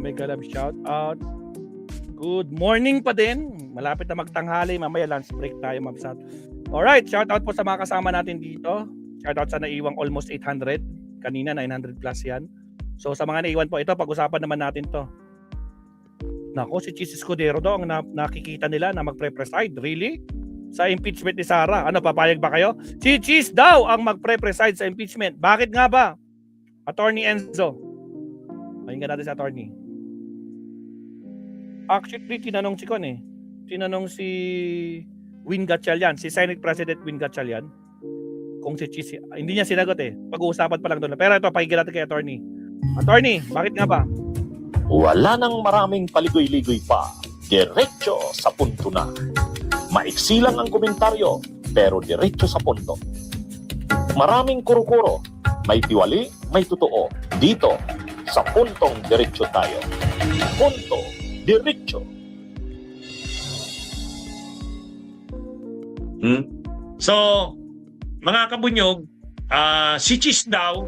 May galab shout out. Good morning pa din. Malapit na magtanghali. Mamaya lunch break tayo, mabsat. Alright, shout out po sa mga kasama natin dito. Shout out sa naiwang almost 800. Kanina 900 plus yan. So sa mga naiwan po, ito pag-usapan naman natin to. Nako, si Chis Escudero daw ang nakikita nila na magpre-preside. Really? Sa impeachment ni Sara. Ano, papayag ba kayo? Si Chis daw ang magpre-preside sa impeachment. Bakit nga ba? Attorney Enzo. Pakinggan natin sa attorney. Actually, tinanong si Kon eh. Tinanong si Win Gatchalian, si Senate President Win Gatchalian, kung si Chis, hindi niya sinagot eh. Pag-uusapan pa lang doon. Pero ito, pakinggan natin kay attorney. Attorney, bakit nga ba? Wala nang maraming paligoy-ligoy pa. Diretso sa punto na. Maiksi lang ang komentaryo, pero diretso sa punto. Maraming kuro-kuro. May tiwali, may totoo. Dito, sa puntong diretso tayo. Punto, diretso. So, mga kabunyog, si Chis daw,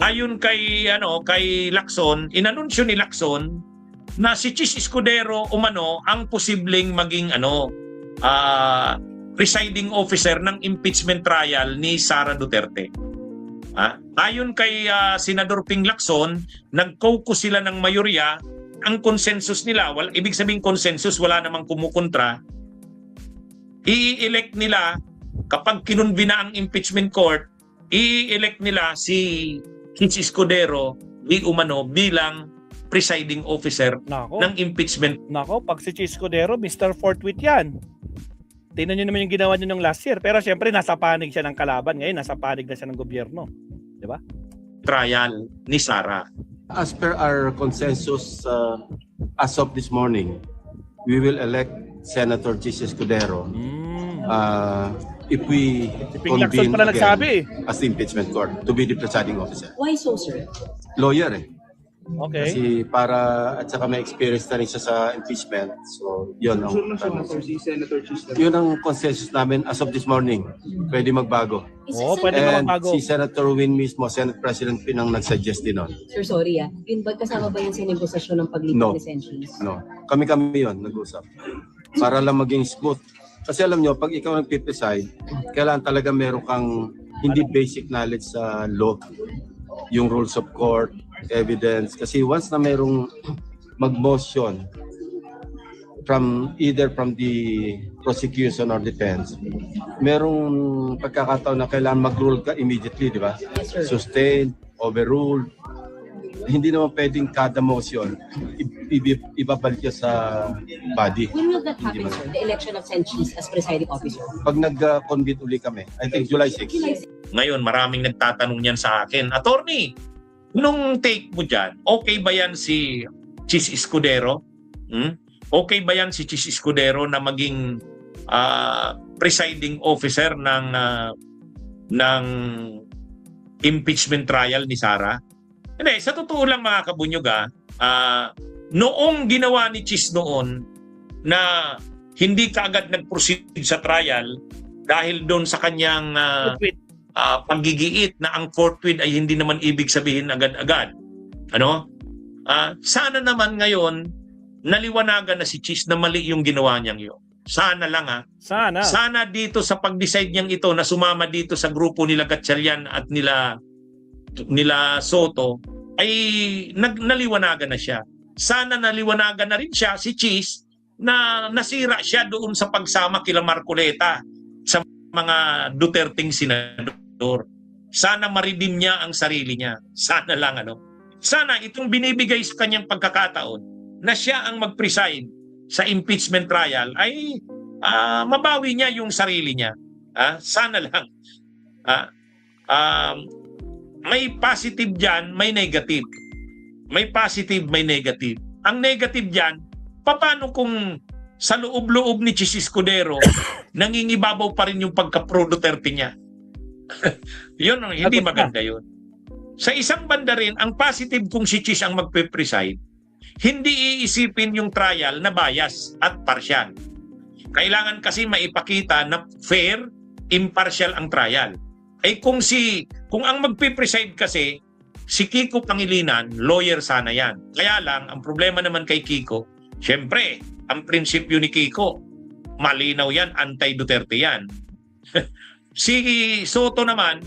ayon kay Lacson, inanunsyo ni Lacson na si Chis Escudero umano ang posibleng maging presiding officer ng impeachment trial ni Sara Duterte. Ayon kay Senador Ping Lacson, nag-caucus sila ng mayorya. Ang consensus nila, ibig sabihin consensus, wala namang kumukontra. I-elect nila, kapag kinunbina ang impeachment court, i-elect nila si Chis Escudero bilang presiding officer ng impeachment. Nako, pag si Chis Escudero, Mr. Forthwith yan. Tingnan nyo naman yung ginawa nyo ng last year. Pero siyempre, nasa panig siya ng kalaban. Ngayon, nasa panig na siya ng gobyerno. Di ba? Trial ni Sara. As per our consensus as of this morning, we will elect Senator Chis Escudero if we convene pala nagsabi as the impeachment court to be the presiding officer. Why so, sir? Lawyer eh. Okay. Kasi at saka may experience na rin siya sa impeachment. So, yun ang consensus namin as of this morning. Pwede magbago. Pwede And magbago. si Senator Win mismo, Senate President Pinang nag-suggest din nun. Sir, sorry Yun ba kasama ba yan sa negosasyon ng paglipat ni Senchis? No. Kami yun, nag-usap. Para lang maging smooth. Kasi alam nyo, pag ikaw nag-preside, kailangan talaga meron kang hindi basic knowledge sa law. Yung rules of court, evidence. Kasi once na merong mag-motion either from the prosecution or defense, merong pagkakataon na kailangan mag-rule ka immediately, di ba? Yes, sir. Sustained, overruled. Hindi naman pwedeng kada motion ibabalik niya sa body. When will that happen, sir? The election of Senchis as presiding officer? Pag nag-convene uli kami, I think July 6. Ngayon, maraming nagtatanong yan sa akin. Attorney, nung take mo dyan, okay ba yan si Chis Escudero? Okay ba yan si Chis Escudero na maging presiding officer ng impeachment trial ni Sara? Hindi, sa totoo lang mga kabunyog, noong ginawa ni Chis noon na hindi kaagad nag-proceed sa trial dahil doon sa kanyang paggigiit na ang forthwith ay hindi naman ibig sabihin agad-agad. Sana naman ngayon naliwanagan na si Chis na mali yung ginawa niyang yun. Sana lang Sana dito sa pag-decide niyang ito na sumama dito sa grupo nila Gatchalian at nila Soto ay naliwanagan na siya. Sana naliwanagan na rin siya si Chis na nasira siya doon sa pagsama kila Marcoleta sa mga Duterteng senador. Sana ma-redeem niya ang sarili niya. Sana lang Sana itong binibigay sa kanyang pagkakataon na siya ang mag-preside sa impeachment trial ay mabawi niya yung sarili niya. Sana lang. May positive dyan, may negative. May positive, may negative. Ang negative dyan, paano kung sa loob-loob ni Chis Escudero nangingibabaw pa rin yung pagka-pro Duterte niya? Yun, hindi maganda yun. Sa isang banda rin, ang positive kung si Chis ang magpe-preside, hindi iisipin yung trial na bias at partial. Kailangan kasi maipakita na fair, impartial ang trial. Ay kung ang magpe-preside kasi Si Kiko Pangilinan, lawyer sana yan. Kaya lang, ang problema naman kay Kiko, syempre, ang prinsipyo ni Kiko, malinaw yan, anti-Duterte yan. Si Soto naman,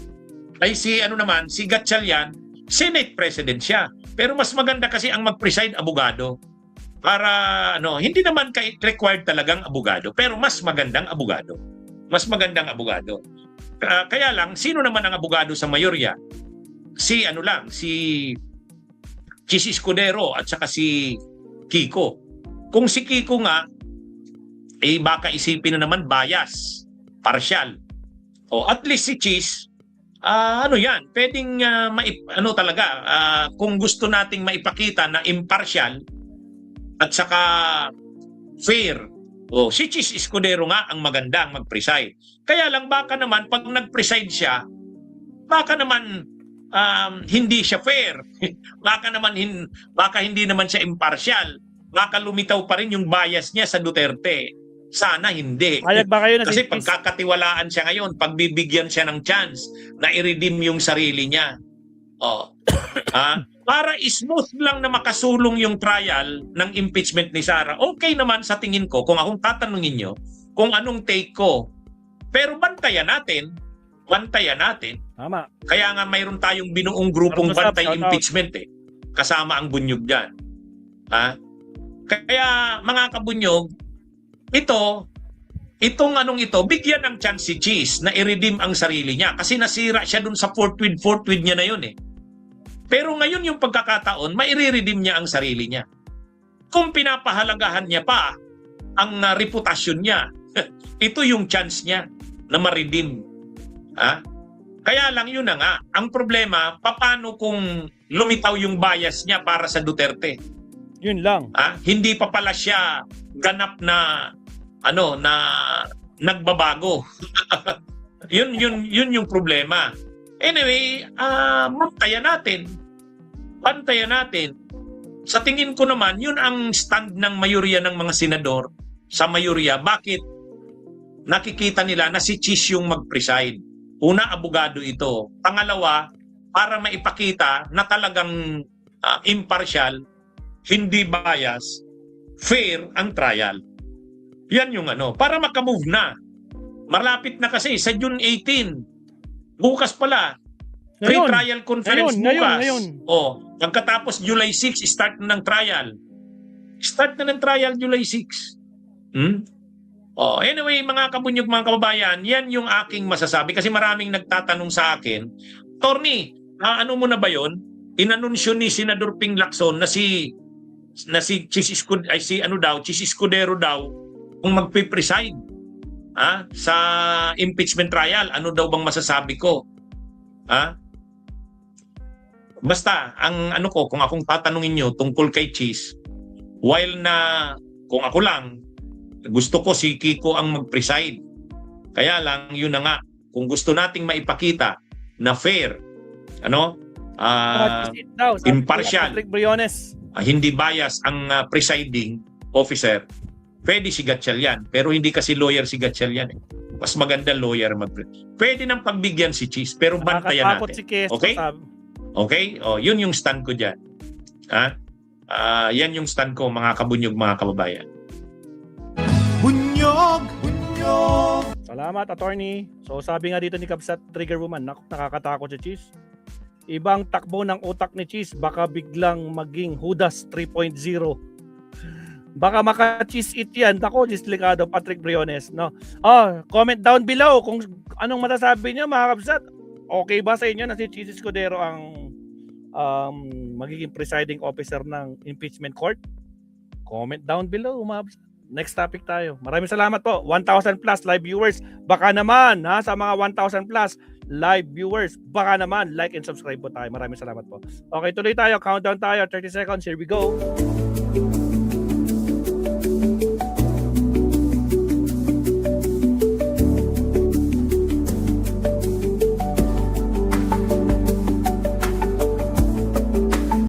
si Gatchalian, Senate President siya. Pero mas maganda kasi ang mag-preside abogado. Para, hindi naman required talagang abogado, pero mas magandang abogado. Mas magandang abogado. Kaya lang, sino naman ang abogado sa mayorya? Si Chis Escudero at saka si Kiko. Kung si Kiko nga, baka isipin na naman bias, partial. O at least si Chis, pwedeng kung gusto nating maipakita na impartial at saka fair. O si Chis Escudero nga ang magandang mag-preside. Kaya lang baka naman pag nag-preside siya, baka naman hindi siya fair. baka hindi naman siya impartial. Baka lumitaw pa rin yung bias niya sa Duterte. Sana hindi. Payag ba kayo na Kasi pagkakatiwalaan siya ngayon, pagbibigyan siya ng chance na i-redeem yung sarili niya. Para smooth lang na makasulong yung trial ng impeachment ni Sara, okay naman sa tingin ko, kung akong tatanungin nyo, kung anong take ko. Pero bantayan natin. Tama. Kaya nga mayroon tayong binuong grupong bantay impeachment kasama ang bunyog dyan. Kaya mga kabunyog, bigyan ng chance si Cheese na i-redeem ang sarili niya kasi nasira siya dun sa fourth with niya na yun Pero ngayon yung pagkakataon, maire-redeem niya ang sarili niya. Kung pinapahalagahan niya pa ang reputasyon niya, ito yung chance niya na ma-redeem. Kaya lang yun na nga, ang problema, paano kung lumitaw yung bias niya para sa Duterte? Yun lang. Hindi pa pala siya ganap na nagbabago. yun yung problema. Anyway, bantayan natin. Sa tingin ko naman, yun ang stand ng mayorya ng mga senador sa mayorya. Bakit nakikita nila na si Cheese yung mag-preside? Una, abogado ito. Pangalawa, para maipakita na talagang impartial, hindi bias, fair ang trial. Yan yung para makamove na. Malapit na kasi sa June 18. Bukas pala. Pre-trial conference bukas. Ngayon. Pagkatapos July 6, start na ng trial. Start na ng trial July 6. Anyway, mga kabunyog, mga kababayan, yan yung aking masasabi kasi maraming nagtatanong sa akin, Torny, ano mo na ba yun? Inanunsyo ni Senador Ping Lacson na si Chis Escudero daw kung magpipreside sa impeachment trial. Ano daw bang masasabi ko? Basta, kung akong tatanungin nyo tungkol kay Chis, while na kung ako lang, gusto ko si Kiko ang mag-preside. Kaya lang, yun na nga, kung gusto nating maipakita na fair, impartial, hindi bias ang presiding officer, pwede si Gatchalian. Pero hindi kasi lawyer si Gatchalian. Mas maganda lawyer pwede nang pagbigyan si Cheese, pero bantayan natin. Okay? Okay? Yun yung stand ko dyan. Yan yung stand ko, mga kabunyog, mga kababayan. Bunyog! Salamat, attorney. So sabi nga dito ni Kabsat Trigger Woman, nakakatakot si Cheese. Ibang takbo ng utak ni Cheese, baka biglang maging Judas 3.0. Baka maka-cheese it yan. Ako, dislikado, Patrick Briones. No? Comment down below kung anong masasabi niyo, mga Kabsat. Okay ba sa inyo na si Cheese Escudero ang magiging presiding officer ng impeachment court? Comment down below, mga Kabsat. Next topic tayo. Maraming salamat po. 1,000 plus live viewers. Baka naman, sa mga 1,000 plus live viewers, baka naman like and subscribe po tayo. Maraming salamat po. Okay, tuloy tayo. Countdown tayo. 30 seconds. Here we go.